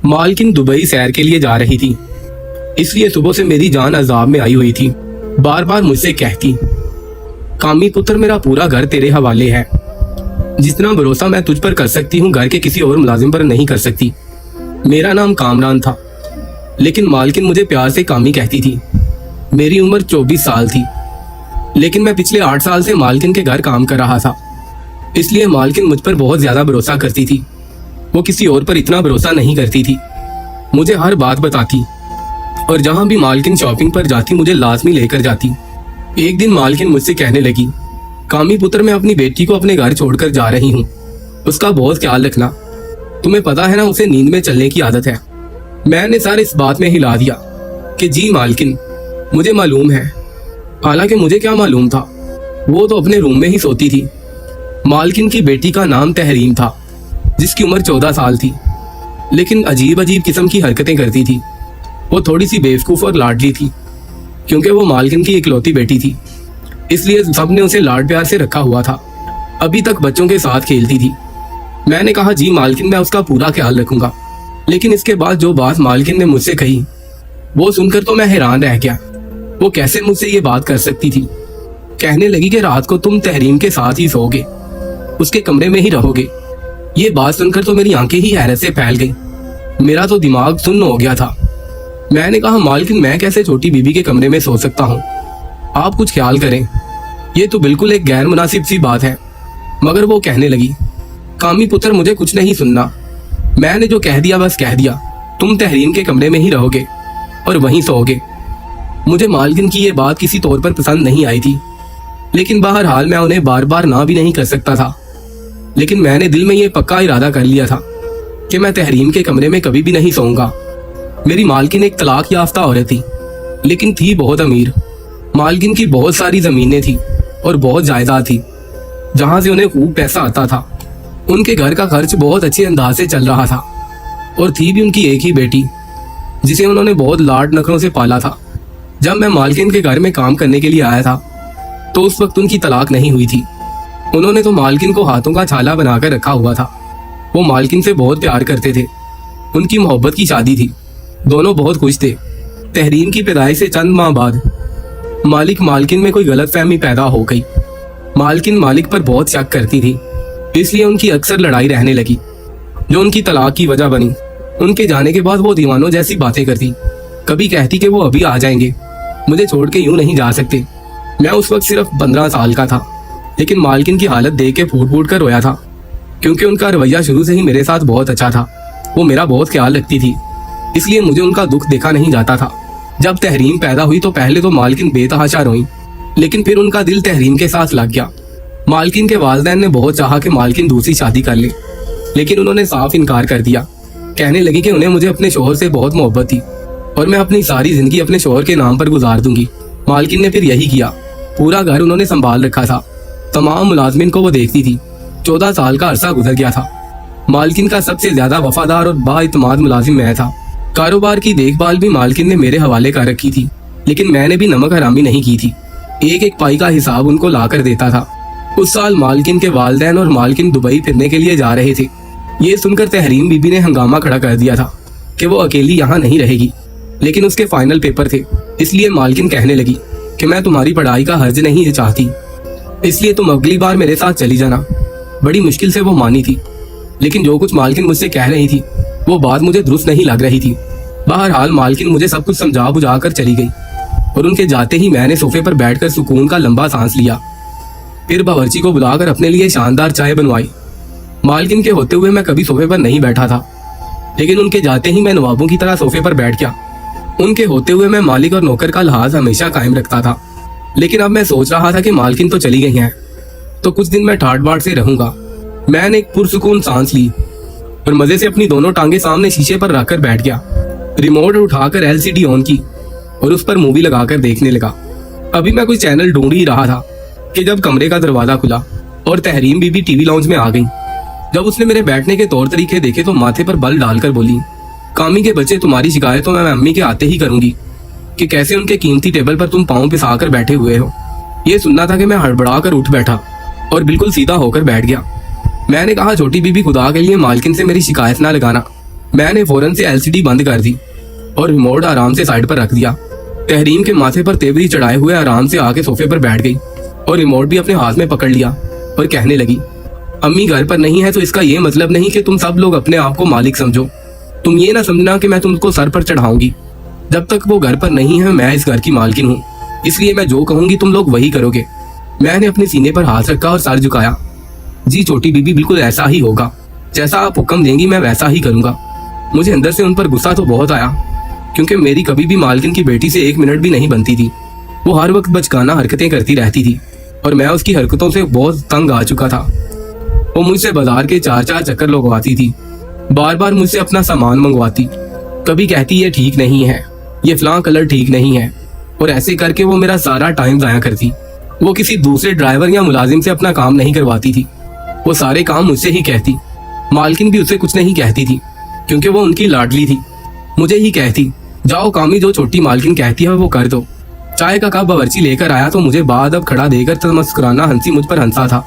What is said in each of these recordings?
मालकिन दुबई सैर के लिए जा रही थी, इसलिए सुबह से मेरी जान अजाब में आई हुई थी। बार बार मुझसे कहती, कामी पुत्र मेरा पूरा घर तेरे हवाले है, जितना भरोसा मैं तुझ पर कर सकती हूँ घर के किसी और मुलाजिम पर नहीं कर सकती। मेरा नाम कामरान था, लेकिन मालकिन मुझे प्यार से कामी कहती थी। मेरी उम्र 24 साल थी, लेकिन मैं पिछले 8 साल से मालकिन के घर काम कर रहा था, इसलिए मालकिन मुझ पर बहुत ज्यादा भरोसा करती थी। वो किसी और पर इतना भरोसा नहीं करती थी, मुझे हर बात बताती और जहां भी मालकिन शॉपिंग पर जाती मुझे लाजमी लेकर जाती। एक दिन मालकिन मुझसे कहने लगी, कामी पुत्र मैं अपनी बेटी को अपने घर छोड़कर जा रही हूँ, उसका बहुत ख्याल रखना, तुम्हें पता है ना उसे नींद में चलने की आदत है। मैंने सारे इस बात में हिला दिया कि जी मालकिन, मुझे मालूम है। हालांकि मुझे क्या मालूम था, वो तो अपने रूम में ही सोती थी। मालकिन की बेटी का नाम तहरीम था, जिसकी उम्र 14 साल थी, लेकिन अजीब अजीब किस्म की हरकतें करती थी। वो थोड़ी सी बेवकूफ़ और लाडली थी, क्योंकि वो मालकिन की इकलौती बेटी थी, इसलिए सबने उसे लाड प्यार से रखा हुआ था। अभी तक बच्चों के साथ खेलती थी। मैंने कहा, जी मालकिन, मैं उसका पूरा ख्याल रखूंगा। लेकिन इसके बाद जो बात मालकिन ने मुझसे कही, वो सुनकर तो मैं हैरान रह गया। वो कैसे मुझसे ये बात कर सकती थी। कहने लगी कि रात को तुम तहरीम के साथ ही सोओगे, उसके कमरे में ही रहोगे। ये बात सुनकर तो मेरी आंखें ही हैरत से फैल गई, मेरा तो दिमाग सुन्न हो गया था। मैंने कहा, मालकिन मैं कैसे छोटी बीबी के कमरे में सो सकता हूँ, आप कुछ ख्याल करें, ये तो बिल्कुल एक गैर मुनासिब सी बात है। मगर वो कहने लगी, कामी पुत्र मुझे कुछ नहीं सुनना, मैंने जो कह दिया बस कह दिया, तुम तहरीम के कमरे में ही रहोगे और वहीं सोओगे। मुझे मालकिन की ये बात किसी तौर पर पसंद नहीं आई थी, लेकिन बहरहाल मैं उन्हें बार बार ना भी नहीं कर सकता था। लेकिन मैंने दिल में ये पक्का इरादा कर लिया था कि मैं तहरीम के कमरे में कभी भी नहीं सोऊंगा। मेरी मालकिन एक तलाक याफ्ता औरत थी, लेकिन थी बहुत अमीर। मालकिन की बहुत सारी ज़मीनें थी और बहुत जायदाद थी, जहाँ से उन्हें खूब पैसा आता था। उनके घर का खर्च बहुत अच्छे अंदाज से चल रहा था, और थी भी उनकी एक ही बेटी, जिसे उन्होंने बहुत लाड नखरों से पाला था। जब मैं मालकिन के घर में काम करने के लिए आया था, तो उस वक्त उनकी तलाक नहीं हुई थी। उन्होंने तो मालकिन को हाथों का छाला बनाकर रखा हुआ था। वो मालकिन से बहुत प्यार करते थे, उनकी मोहब्बत की शादी थी, दोनों बहुत खुश थे। तहरीम की पैदाइश से चंद माह बाद मालकिन में कोई गलतफहमी पैदा हो गई। मालिक पर बहुत शक करती थी, इसलिए उनकी अक्सर लड़ाई रहने लगी, जो उनकी तलाक की वजह बनी। उनके जाने के बाद वो दीवानों जैसी बातें करती, कभी कहती कि वो अभी आ जाएंगे, मुझे छोड़ के यूं नहीं जा सकते। मैं उस वक्त सिर्फ 15 साल का था, लेकिन मालकिन की हालत देख के फूट फूट कर रोया था, क्योंकि उनका रवैया शुरू से ही मेरे साथ बहुत अच्छा था। वो मेरा बहुत ख्याल रखती थी, इसलिए मुझे उनका दुख देखा नहीं जाता था। जब तहरीम पैदा हुई तो पहले तो मालकिन बेतहाशा रोई, लेकिन फिर उनका दिल तहरीम के साथ लग गया। मालकिन के वालिदैन ने बहुत चाहा कि मालकिन दूसरी शादी कर ले, लेकिन उन्होंने साफ इनकार कर दिया। कहने लगी कि उन्हें मुझे अपने शोहर से बहुत मोहब्बत थी और मैं अपनी सारी जिंदगी अपने शोहर के नाम पर गुजार दूंगी। मालकिन ने फिर यही किया। पूरा घर उन्होंने संभाल रखा था, तमाम मुलाजमिन को वो देखती थी। 14 साल का अरसा गुजर गया था। मालकिन का सबसे ज्यादा वफादार और बाइतमाद मुलाजिम मैं था। कारोबार की देखभाल भी मालकिन ने मेरे हवाले कर रखी थी, लेकिन मैंने भी नमक हरामी नहीं की थी। एक एक पाई का हिसाब उनको ला कर देता था। उस साल मालकिन के वालिदैन और मालकिन दुबई फिरने के लिए जा रहे थे। ये सुनकर तहरीम बीबी ने हंगामा खड़ा कर दिया था कि वो अकेली यहाँ नहीं रहेगी, लेकिन उसके फाइनल पेपर थे, इसलिए मालकिन कहने लगी कि मैं तुम्हारी पढ़ाई का हर्ज नहीं चाहती, इसलिए तुम अगली बार मेरे साथ चली जाना। बड़ी मुश्किल से वो मानी थी, लेकिन जो कुछ मालकिन मुझसे कह रही थी वो बात मुझे दुरुस्त नहीं लग रही थी। बहरहाल मालकिन मुझे सब कुछ समझा बुझा कर चली गई, और उनके जाते ही मैंने सोफे पर बैठकर सुकून का लंबा सांस लिया। फिर बावर्ची को बुलाकर अपने लिए शानदार चाय बनवाई। मालकिन के होते हुए मैं कभी सोफे पर नहीं बैठा था, लेकिन उनके जाते ही मैं नवाबों की तरह सोफे पर बैठ गया। उनके होते हुए मैं मालिक और नौकर का लिहाज हमेशा कायम रखता था, लेकिन अब मैं सोच रहा था कि मालकिन तो चली गई हैं, तो कुछ दिन मैं ठाट बाट से रहूंगा। मैंने एक पुरसुकून सांस ली और मजे से अपनी दोनों टांगे सामने शीशे पर रखकर बैठ गया। रिमोट उठाकर LCD ऑन की और उस पर मूवी लगाकर देखने लगा। अभी मैं कोई चैनल ढूंढ ही रहा था कि जब कमरे का दरवाजा खुला और तहरीम बीबी टीवी लाउंज में आ गई। जब उसने मेरे बैठने के तौर तरीके देखे तो माथे पर बल डालकर बोली, कामी के बच्चे, तुम्हारी शिकायत तो मैं अम्मी के आते ही करूंगी कि कैसे उनके कीमती टेबल पर तुम पाँव पिसा कर बैठे हुए हो। ये सुनना था कि मैं हड़बड़ा कर उठ बैठा और बिल्कुल सीधा होकर बैठ गया। मैंने कहा, छोटी बीबी, खुदा के लिए मालकिन से मेरी शिकायत ना लगाना, मैंने फौरन से एलसीडी बंद कर दी और रिमोट आराम से साइड पर रख दिया। तहरीम के माथे पर तेवरी चढ़ाए हुए आराम से आके सोफे पर बैठ गई और रिमोट भी अपने हाथ में पकड़ लिया और कहने लगी, अम्मी घर पर नहीं है तो इसका ये मतलब नहीं कि तुम सब लोग अपने आप को मालिक समझो। तुम ये ना समझना कि मैं तुमको सर पर चढ़ाऊंगी। जब तक वो घर पर नहीं है मैं इस घर की मालकिन हूँ, इसलिए मैं जो कहूंगी तुम लोग वही करोगे। मैंने अपने सीने पर हाथ रखा और सर झुकाया। जी छोटी बीबी, बिल्कुल ऐसा ही होगा, जैसा आप हुक्म देंगी मैं वैसा ही करूंगा। मुझे अंदर से उन पर गुस्सा तो बहुत आया, क्योंकि मेरी कभी भी मालकिन की बेटी से 1 मिनट भी नहीं बनती थी। वो हर वक्त बचकाना हरकतें करती रहती थी और मैं उसकी हरकतों से बहुत तंग आ चुका था। वो मुझसे बाजार के 4-4 चक्कर लगवाती थी, बार बार मुझसे अपना सामान मंगवाती। कभी कहती ये ठीक नहीं है, ये फलां कलर ठीक नहीं है, और ऐसे करके वो मेरा सारा टाइम जाया करती। वो किसी दूसरे ड्राइवर या मुलाजिम से अपना काम नहीं करवाती थी, वो सारे काम मुझसे ही कहती। मालकिन भी उससे कुछ नहीं कहती थी, क्योंकि वो उनकी लाडली थी। मुझे ही कहती, जाओ कामी, जो छोटी मालकिन कहती है वो कर दो। चाय का कप बावर्ची लेकर आया तो मुझे बाद अब खड़ा देकर तमस्कुराना हंसी मुझ पर हंसा था।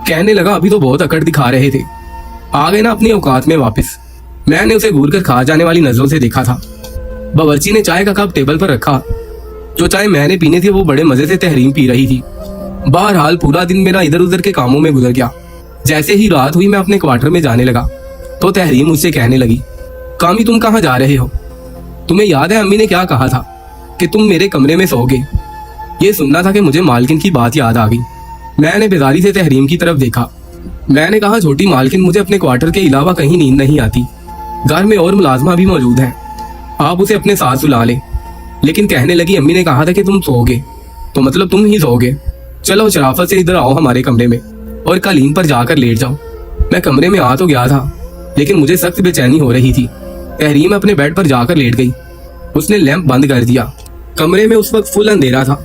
कहने लगा, अभी तो बहुत अकड़ दिखा रहे थे, आ गए ना अपनी औकात में वापस। मैंने उसे घूर कर खा जाने वाली नजरों से देखा था। बावर्ची ने चाय का कप टेबल पर रखा। जो चाय मैंने पीनी थी वो बड़े मजे से तहरीम पी रही थी। बहरहाल पूरा दिन मेरा इधर उधर के कामों में गुजर गया। जैसे ही रात हुई मैं अपने क्वार्टर में जाने लगा तो तहरीम मुझसे कहने लगी, कामी तुम कहाँ जा रहे हो? तुम्हें याद है अम्मी ने क्या कहा था कि तुम मेरे कमरे में सोओगे? ये सुनना था कि मुझे मालकिन की बात याद आ गई। मैंने बेजारी से तहरीम की तरफ देखा। मैंने कहा, छोटी मालकिन, मुझे अपने क्वार्टर के अलावा कहीं नींद नहीं आती। घर में और मुलाजमा भी मौजूद है, आप उसे अपने साथ सुला लें। लेकिन कहने लगी, अम्मी ने कहा था कि तुम सोओगे, तो मतलब तुम ही सोओगे। चलो शराफत से इधर आओ हमारे कमरे में और कालीन पर जाकर लेट जाओ। मैं कमरे में आ तो गया था, लेकिन मुझे सख्त बेचैनी हो रही थी। तहरीम अपने बेड पर जाकर लेट गई। उसने लैंप बंद कर दिया। कमरे में उस वक्त फुल अंधेरा था।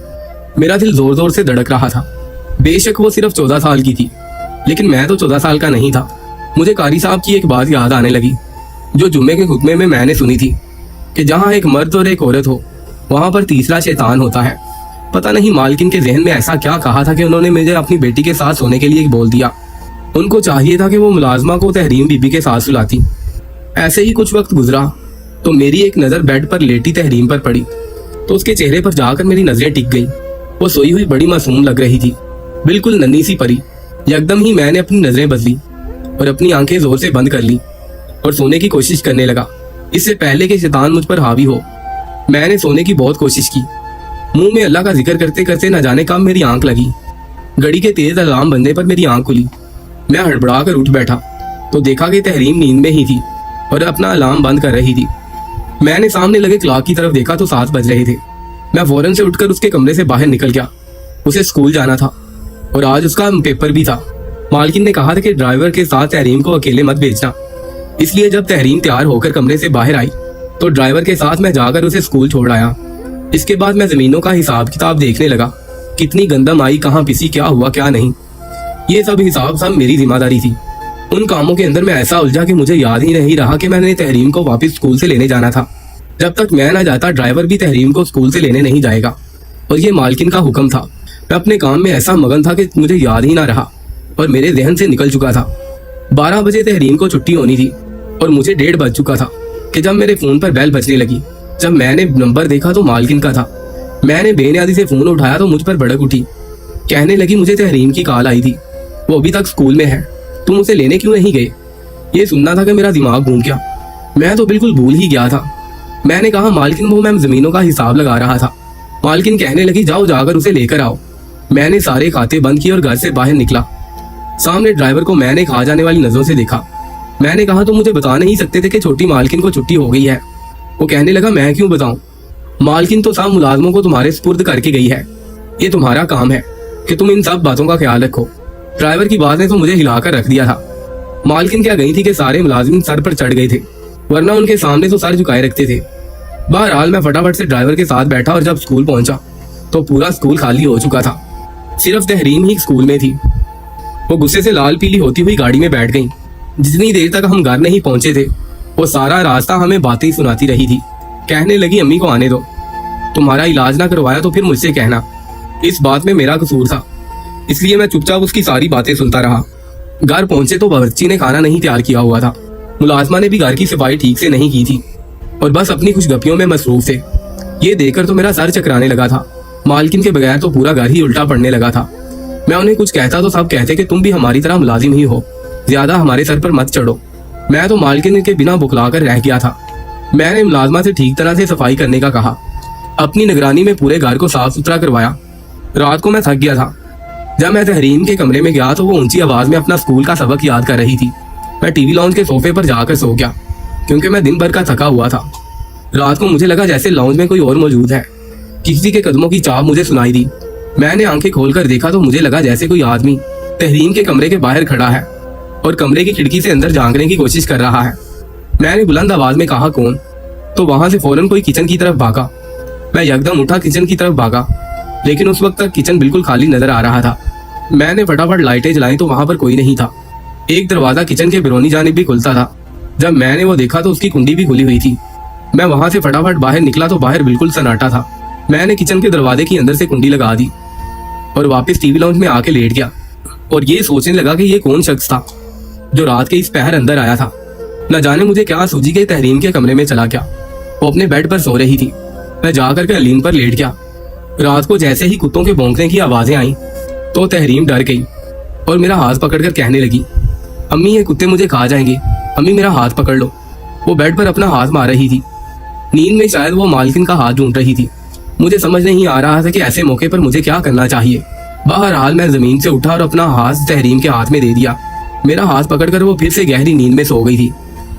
मेरा दिल जोर जोर से धड़क रहा था। बेशक वो सिर्फ 14 साल की थी, लेकिन मैं तो 14 साल का नहीं था। मुझे कारी साहब की एक बात याद आने लगी, जो जुम्मे के खुतबे में मैंने सुनी थी, कि जहाँ एक मर्द और एक औरत हो वहां पर तीसरा शैतान होता है। पता नहीं मालकिन के जहन में ऐसा क्या कहा था कि उन्होंने मुझे अपनी बेटी के साथ सोने के लिए बोल दिया। उनको चाहिए था कि वो मुलाजमा को तहरीम बीबी के साथ सुलाती। ऐसे ही कुछ वक्त गुजरा तो मेरी एक नज़र बेड पर लेटी तहरीम पर पड़ी, तो उसके चेहरे पर जाकर मेरी नजरें टिक गई। वो सोई हुई बड़ी मासूम लग रही थी, बिल्कुल नन्ही सी परी। यकदम ही मैंने अपनी नजरें बदली और अपनी आंखें जोर से बंद कर ली और सोने की कोशिश करने लगा, इससे पहले कि शैतान मुझ पर हावी हो। मैंने सोने की बहुत कोशिश की। मुंह में अल्लाह का जिक्र करते करते न जाने कब मेरी आंख लगी। घड़ी के तेज अलार्म बनने पर मेरी आंख खुली। मैं हड़बड़ा कर उठ बैठा तो देखा कि तहरीम नींद में ही थी और अपना अलार्म बंद कर रही थी। मैंने सामने लगे क्लॉक की तरफ देखा तो 7 बज रहे थे। मैं फौरन से उठकर उसके कमरे से बाहर निकल गया। उसे स्कूल जाना था और आज उसका पेपर भी था। मालकिन ने कहा था कि ड्राइवर के साथ तहरीम को अकेले मत भेजना, इसलिए जब तहरीम तैयार होकर कमरे से बाहर आई तो ड्राइवर के साथ मैं जाकर उसे स्कूल छोड़ आया। इसके बाद मैं जमीनों का हिसाब किताब देखने लगा, कितनी गंदम आई, कहाँ पिसी, क्या हुआ क्या नहीं। ये सब हिसाब सब मेरी जिम्मेदारी थी। उन कामों के अंदर मैं ऐसा उलझा कि मुझे याद ही नहीं रहा कि मैंने तहरीम को वापस स्कूल से लेने जाना था। जब तक मैं ना जाता ड्राइवर भी तहरीम को स्कूल से लेने नहीं जाएगा, और ये मालकिन का हुक्म था। मैं अपने काम में ऐसा मगन था कि मुझे याद ही ना रहा और मेरे जहन से निकल चुका था। 12 बजे तहरीम को छुट्टी होनी थी और मुझे 1:30 बज चुका था कि जब मेरे फोन पर बेल बजने लगी। जब मैंने नंबर देखा तो मालकिन का था। मैंने बेनियादी से फोन उठाया तो मुझ पर भड़क उठी। कहने लगी, मुझे तहरीम की कॉल आई थी, वो अभी तक स्कूल में है, तुम उसे लेने क्यों नहीं गए? ये सुनना था कि मेरा दिमाग घूम गया। मैं तो बिल्कुल भूल ही गया था। मैंने कहा, मालकिन, वो मैं जमीनों का हिसाब लगा रहा था। मालकिन कहने लगी, जाओ जाकर उसे लेकर आओ। मैंने सारे खाते बंद किए और घर से बाहर निकला। सामने ड्राइवर को मैंने खा जाने वाली नजरों से देखा। मैंने कहा, तुम मुझे बता नहीं सकते थे कि छोटी मालकिन को छुट्टी हो गई है? वो कहने लगा, मैं क्यों बताऊं? मालकिन तो सब मुलाजमों को तुम्हारे सुपुर्द करके गई है। ये तुम्हारा काम है कि तुम इन सब बातों का ख्याल रखो। ड्राइवर की बात ने तो मुझे हिलाकर रख दिया था। मालकिन क्या गई थी कि सारे मुलाजिम सर पर चढ़ गए थे, वरना उनके सामने तो सर झुकाए रखते थे। बहरहाल मैं फटाफट से ड्राइवर के साथ बैठा और जब स्कूल पहुंचा तो पूरा स्कूल खाली हो चुका था। सिर्फ तहरीम ही स्कूल में थी। वो गुस्से से लाल पीली होती हुई गाड़ी में बैठ गई। जितनी देर तक हम घर नहीं पहुंचे थे वो सारा रास्ता हमें बातें सुनाती रही थी। कहने लगी, अम्मी को आने दो, तुम्हारा इलाज ना करवाया तो फिर मुझसे कहना। इस बात में मेरा कसूर था, इसलिए मैं चुपचाप उसकी सारी बातें सुनता रहा। घर पहुंचे तो बावर्ची ने खाना नहीं तैयार किया हुआ था। मुलाजमा ने भी घर की सफाई ठीक से नहीं की थी और बस अपनी खुशगपियों में मसरूफ थे। ये देखकर तो मेरा सर चकराने लगा था। मालकिन के बगैर तो पूरा घर ही उल्टा पड़ने लगा था। मैं उन्हें कुछ कहता तो सब कहते कि तुम भी हमारी तरह मुलाजिम ही हो, ज्यादा हमारे सर पर मत चढ़ो। मैं तो मालकिन के बिना बुखलाकर रह गया था। मैंने मुलाजमा से ठीक तरह से सफाई करने का कहा, अपनी निगरानी में पूरे घर को साफ सुथरा करवाया। रात को मैं थक गया था। जब मैं तहरीम के कमरे में गया तो वो ऊंची आवाज में अपना स्कूल का सबक याद कर रही थी। मैं टीवी लॉन्च के सोफे पर जाकर सो गया क्योंकि मैं दिन भर का थका हुआ था। रात को मुझे लगा जैसे लॉन्च में कोई और मौजूद है। किसी के कदमों की चाप मुझे सुनाई दी। मैंने आंखें खोलकर देखा तो मुझे लगा जैसे कोई आदमी तहरीम के कमरे के बाहर खड़ा है और कमरे की खिड़की से अंदर झांकने की कोशिश कर रहा है। मैंने बुलंद आवाज में कहा, कौन? तो वहां से फौरन कोई किचन की तरफ भागा। मैं यकदम उठा किचन की तरफ भागा, लेकिन उस वक्त तक किचन बिल्कुल खाली नजर आ रहा था। मैंने फटाफट लाइटें जलाई तो वहां पर कोई नहीं था। एक दरवाजा किचन के बिरोनी जानिब भी खुलता था। जब मैंने वो देखा तो उसकी कुंडी भी खुली हुई थी। मैं वहां से फटाफट बाहर निकला तो बाहर बिल्कुल सन्नाटा था। मैंने किचन के दरवाजे की अंदर से कुंडी लगा दी और वापस टीवी लॉन्च में आके लेट गया और ये सोचने लगा कि ये कौन शख्स था जो रात के इस पहर अंदर आया था। न जाने मुझे क्या सूझी के तहरीम के कमरे में चला गया। वो अपने बेड पर सो रही थी। मैं जाकर के अलीन पर लेट गया। रात को जैसे ही कुत्तों के भौंकने की आवाजें आई तो तहरीम डर गई और मेरा हाथ पकड़कर कहने लगी, अम्मी ये कुत्ते मुझे खा जाएंगे, अम्मी मेरा हाथ पकड़ लो। वो बेड पर अपना हाथ मार रही थी। नींद में शायद वो मालकिन का हाथ ढूंढ रही थी। मुझे समझ नहीं आ रहा था कि ऐसे मौके पर मुझे क्या करना चाहिए। बहरहाल मैं जमीन से उठा और अपना हाथ तहरीम के हाथ में दे दिया। मेरा हाथ पकड़कर वो फिर से गहरी नींद में सो गई थी।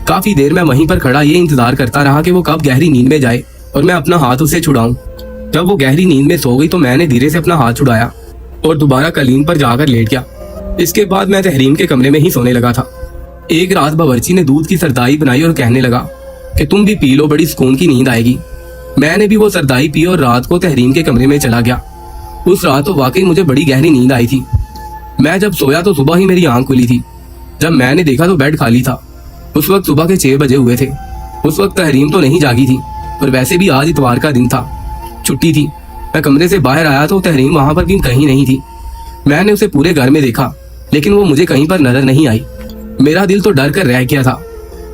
काफी देर मैं वहीं पर खड़ा ये इंतजार करता रहा कि वो कब गहरी नींद में जाए और मैं अपना हाथ उसे छुड़ाऊं। जब वो गहरी नींद में सो गई तो मैंने धीरे से अपना हाथ छुड़ाया और दोबारा कलीन पर जाकर लेट गया। इसके बाद मैं तहरीम के कमरे में ही सोने लगा था। एक रात बावर्ची ने दूध की सरदाई बनाई और कहने लगा कि तुम भी पी लो, बड़ी सुकून की नींद आएगी। मैंने भी वो सरदाई पी और रात को तहरीम के कमरे में चला गया। उस रात तो वाकई मुझे बड़ी गहरी नींद आई थी। मैं जब सोया तो सुबह ही मेरी आंख खुली थी। जब मैंने देखा तो बेड खाली था। उस वक्त सुबह के 6 बजे हुए थे। उस वक्त तहरीम तो नहीं जागी थी और वैसे भी आज इतवार का दिन था, छुट्टी थी। मैं कमरे से बाहर आया तो तहरीम वहां पर भी कहीं नहीं थी। मैंने उसे पूरे घर में देखा लेकिन वो मुझे कहीं पर नजर नहीं आई। मेरा दिल तो डर कर रह गया था।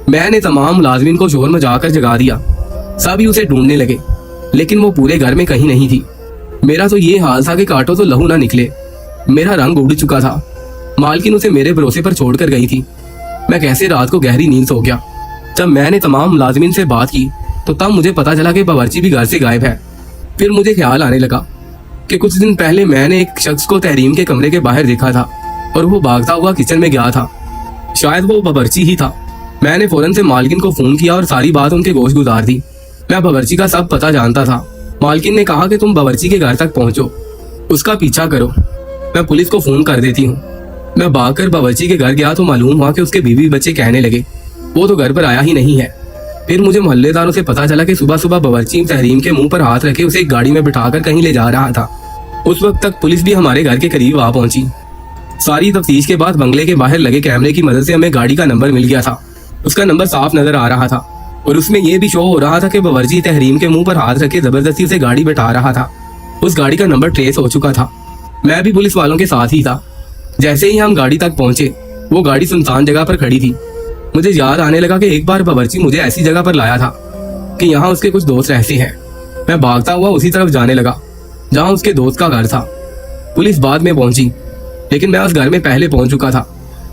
मैंने तमाम मुलाजमीन को शोर मचाकर जगा दिया। सभी उसे ढूंढने लगे लेकिन वो पूरे घर में कहीं नहीं थी। मेरा तो ये हाल था कि काटो तो लहू ना निकले। मेरा रंग उड़ चुका था। मालकिन उसे मेरे भरोसे पर छोड़कर गई थी। मैं कैसे रात को गहरी नींद सो गया। जब मैंने तमाम मुलाजमीन से बात की तो तब मुझे पता चला कि बावर्ची भी घर से गायब है। फिर मुझे ख्याल आने लगा कि कुछ दिन पहले मैंने एक शख्स को तहरीम के कमरे के बाहर देखा था और वो भागता हुआ किचन में गया था। शायद वो बावर्ची ही था। मैंने फौरन से मालकिन को फोन किया और सारी बात उनके गोश गुजार दी। मैं बावर्ची का सब पता जानता था। मालकिन ने कहा कि तुम बावर्ची के घर तक पहुंचो, उसका पीछा करो, मैं पुलिस को फोन कर देती हूँ। मैं भागकर बावर्ची के घर गया तो मालूम हुआ कि उसके बीवी बच्चे कहने लगे वो तो घर पर आया ही नहीं है। फिर मुझे मोहल्लेदारों से पता चला कि सुबह सुबह बावर्ची तहरीम के मुंह पर हाथ रखे उसे एक गाड़ी में बिठाकर कहीं ले जा रहा था। उस वक्त तक पुलिस भी हमारे घर के करीब आ पहुंची। सारी तफ्तीश के बाद बंगले के बाहर लगे कैमरे की मदद से हमें गाड़ी का नंबर मिल गया था। उसका नंबर साफ नजर आ रहा था और उसमें यह भी शो हो रहा था कि बावर्ची तहरीम के मुंह पर हाथ रखे जबरदस्ती उसे गाड़ी बैठा रहा था। उस गाड़ी का नंबर ट्रेस हो चुका था। मैं भी पुलिस वालों के साथ ही था। जैसे ही हम गाड़ी तक पहुंचे वो गाड़ी सुनसान जगह पर खड़ी थी। मुझे याद आने लगा कि एक बार बावर्ची मुझे ऐसी जगह पर लाया था कि यहाँ उसके कुछ दोस्त रहते हैं। मैं भागता हुआ उसी तरफ जाने लगा जहाँ उसके दोस्त का घर था। पुलिस बाद में पहुंची लेकिन मैं उस घर में पहले पहुंच चुका था।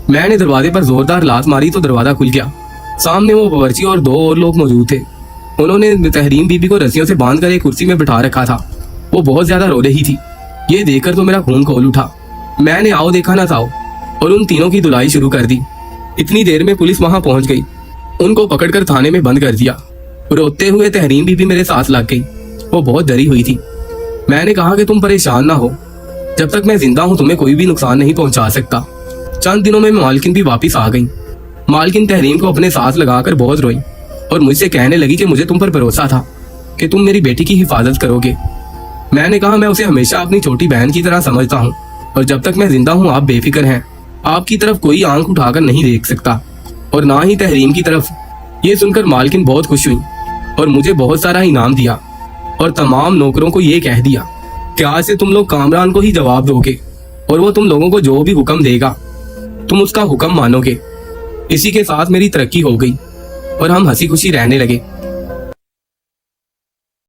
मैंने दरवाजे पर जोरदार लात मारी तो दरवाजा खुल गया। सामने वो बावर्ची और 2 और लोग मौजूद थे। उन्होंने तहरीम बीबी को रस्सियों से बांधकर एक कुर्सी में बिठा रखा था। वो बहुत ज्यादा रो रही थी। ये देखकर तो मेरा खून खौल उठा। मैंने आओ देखा ना था और उन तीनों की धुलाई शुरू कर दी। इतनी देर में पुलिस वहां पहुंच गई। उनको पकड़कर थाने में बंद कर दिया। रोते हुए तहरीम बीबी मेरे साथ लग गई। वो बहुत डरी हुई थी। मैंने कहा कि तुम परेशान ना हो, जब तक मैं जिंदा हूं तुम्हें कोई भी नुकसान नहीं पहुंचा सकता। चंद दिनों में मालकिन भी वापिस आ गई। मालकिन तहरीम को अपने साथ लगाकर बहुत रोई और मुझसे कहने लगी कि मुझे तुम पर भरोसा था कि तुम मेरी बेटी की हिफाजत करोगे। मैंने कहा मैं उसे हमेशा अपनी छोटी बहन की तरह समझता हूँ और जब तक मैं जिंदा हूँ आप बेफिक्र हैं। आपकी तरफ कोई आंख उठाकर नहीं देख सकता और ना ही तहरीम की तरफ। ये सुनकर मालकिन बहुत खुश हुई और मुझे बहुत सारा इनाम दिया और तमाम नौकरों को ये कह दिया कि आज से तुम लोग कामरान को ही जवाब दोगे और वो तुम लोगों को जो भी हुक्म देगा तुम उसका हुक्म मानोगे। इसी के साथ मेरी तरक्की हो गई और हम हंसी खुशी रहने लगे।